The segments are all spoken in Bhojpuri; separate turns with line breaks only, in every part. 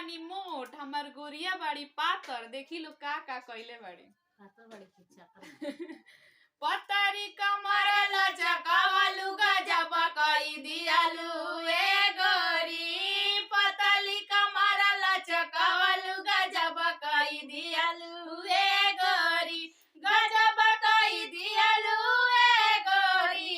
बानी मोट, हमार गोरिया बाड़ी पातर, देखी लोग का कइले बाड़ी।
पातर बड़ी खिच्चा
पतरी कमर लचकावलू गजब कई दियालू ए गोरी, पतली कमर लचकावलू गजब कई दियालू ए गोरी, गजब कई दियालू ए गोरी,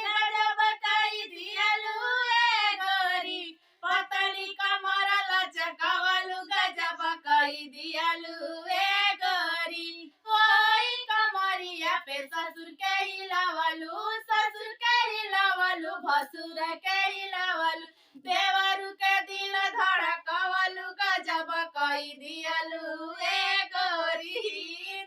गजब कई दियालू ए गोरी, पतली कमर लचकावलू गजब कई दियालू ए गोरी। कोई कमरिया पे ससुर के हिलावलू, ससुर के हिलावलू, भसुर के हिलावलू, देवरू के दिल धड़कवलू गजब कई दियालू ए गोरी,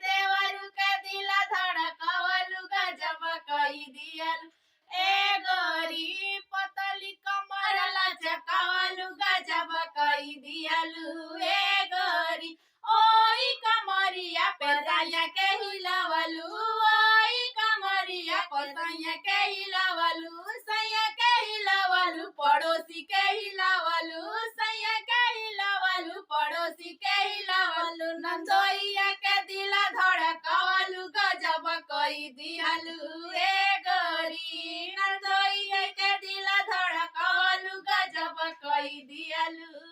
देवरू के दिल धड़कवलू गजब कई दियालू ए गोरी, पतली कमर लचकावलू गजब कई दियालू ए गोरी। ओई कमरिया पे सैया के हिलावलू, ओई कमरिया पे सैया के हिलावलू, सैया के हिलावलू, पड़ोसी के हिलावलू, सैया के हिलावलू, पड़ोसी के हिलावलू, नंदोइया के दिल धड़कवलू गजब कई दियालू ए गोरी, नंदोइया के दिल धड़कवलू गजब कई दियालू।